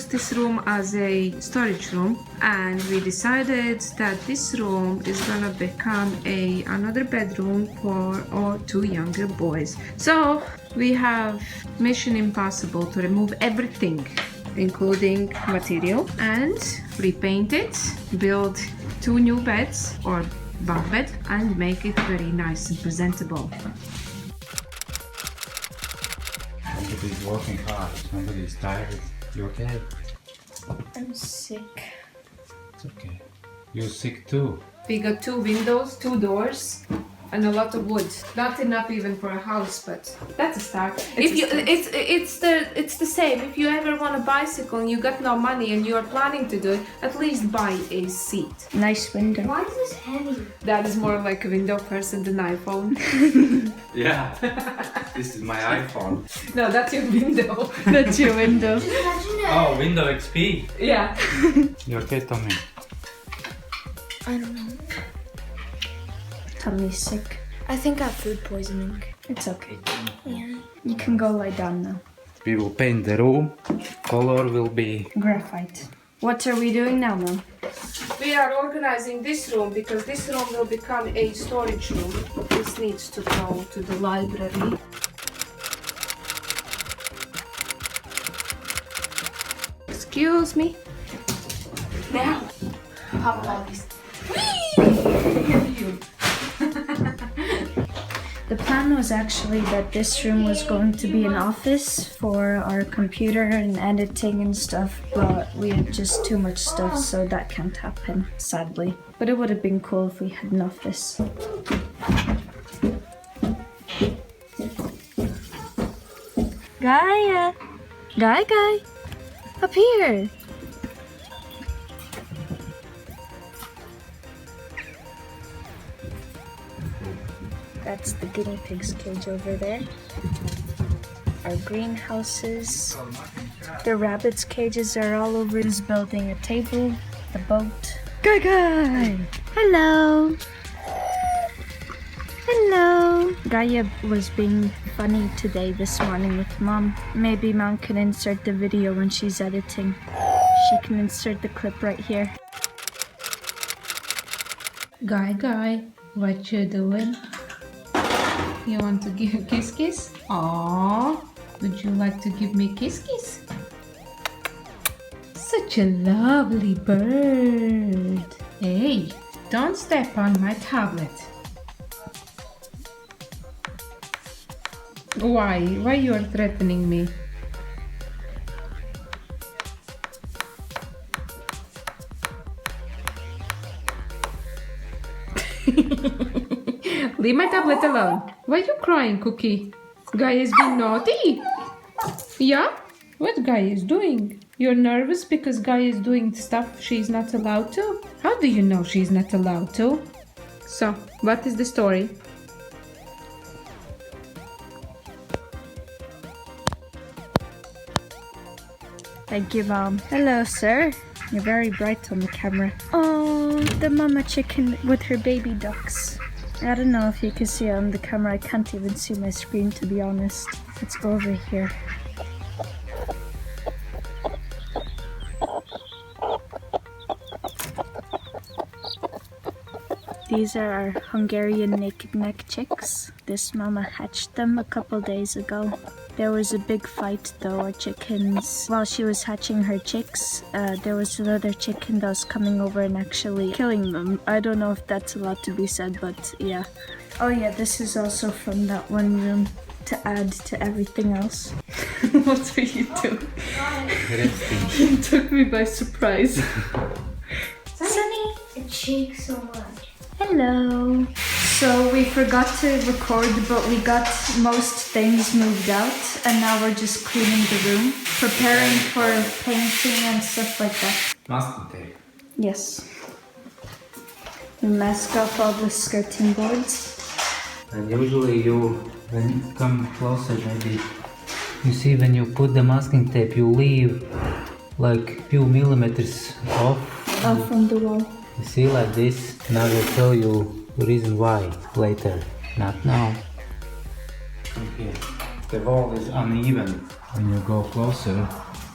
this room as a storage room, and we decided that this room is gonna become another bedroom for our two younger boys. So we have mission impossible to remove everything, including material, and repaint it, build two new beds or bunk bed, and make it very nice and presentable. Somebody's working hard, somebody's tired. You okay? I'm sick. It's okay. You're sick too. We got two windows, two doors, and a lot of wood. Not enough even for a house, but that's a start. It's the same. If you ever want a bicycle and you got no money and you are planning to do it, at least buy a seat. Nice window. Why is this heavy? That is more like a window person than iPhone. Yeah. This is my iPhone. No, that's your window. That's your window. Imagine Oh, Window XP. Yeah. You okay, Tommy? I don't know. Tummy's sick. I think I have food poisoning. It's okay. Yeah. You can go lie down now. We will paint the room. Color will be... Graphite. What are we doing now, Mom? We are organizing this room because this room will become a storage room. This needs to go to the library. Excuse me. Now, how about this? The plan was actually that this room was going to be an office for our computer and editing and stuff, but we had just too much stuff, so that can't happen, sadly. But it would have been cool if we had an office. Gaia! Guy! Up here! That's the guinea pig's cage over there. Our greenhouses. The rabbits' cages are all over this building. A table, the boat. Guy! Hello! Hello! Gaia was being funny today this morning with Mom. Maybe Mom can insert the video when she's editing. She can insert the clip right here. Guy, what you doing? You want to give a kiss? Aww, would you like to give me kiss? Such a lovely bird. Hey, don't step on my tablet. Why you are threatening me? Leave my tablet alone. Why are you crying, Cookie? Guy is being naughty. Yeah? What Guy is doing? You're nervous because Guy is doing stuff she's not allowed to? How do you know she's not allowed to? So, what is the story? Thank you, Mom. Hello, sir. You're very bright on the camera. Oh, the mama chicken with her baby ducks. I don't know if you can see it on the camera. I can't even see my screen, to be honest. Let's go over here. These are our Hungarian naked neck chicks. This mama hatched them a couple days ago. There was a big fight though. Our chickens, while she was hatching her chicks, there was another chicken that was coming over and actually killing them. I don't know if that's allowed to be said, but yeah. Oh yeah, this is also from that one room to add to everything else. What are you doing? You took me by surprise. Sunny, it shakes so much. Hello. So we forgot to record, but we got most things moved out, and now we're just cleaning the room, preparing for painting and stuff like that. Masking tape. Yes. We mask off all the skirting boards. And usually when you come closer, maybe you see when you put the masking tape, you leave like few millimeters off. From the wall. You see, like this. Now I will tell you the reason why later, not now. Okay. The wall is uneven. When you go closer,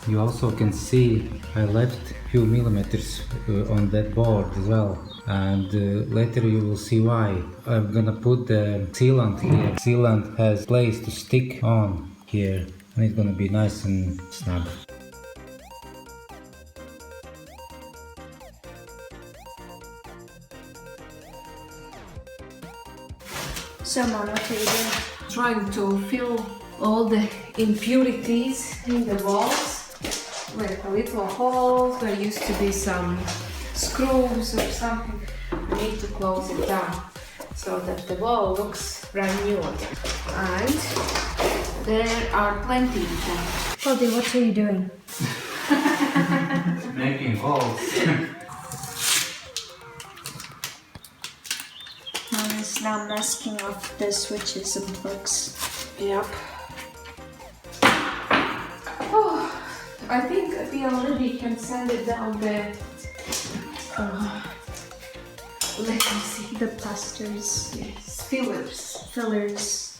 You also can see I left few millimeters on that board as well, and later you will see why. I'm gonna put the sealant here. Sealant has place to stick on here, and it's gonna be nice and snug. So Mom, what are you doing? Trying to fill all the impurities in the walls with little holes. There used to be some screws or something. I need to close it down so that the wall looks brand new again. And there are plenty of them. Cody, what are you doing? Making holes. Mom is now masking off the switches and plugs. Yep. Oh, I think we already can send it down there. Let me see. The plasters, Yes, fillers. fillers.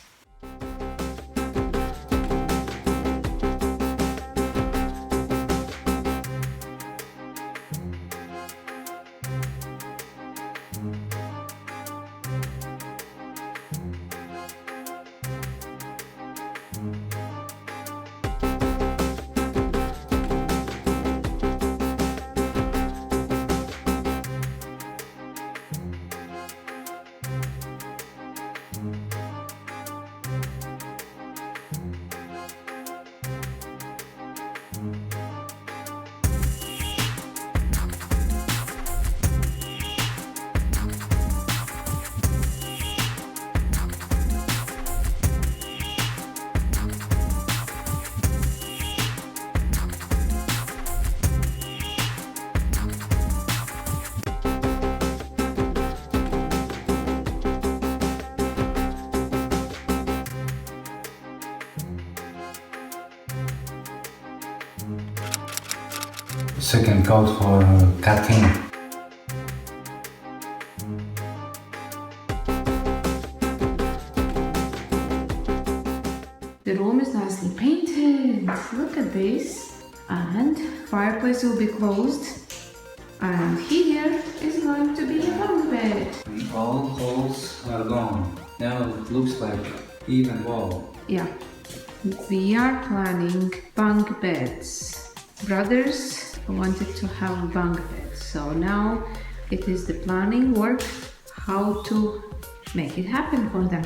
Second coat for cutting. The room is nicely painted. Look at this. And fireplace will be closed. And here is going to be a bunk bed. All holes are gone. Now it looks like even wall. Yeah. We are planning bunk beds. Brothers wanted to have bunk beds. So now it is the planning work how to make it happen for them.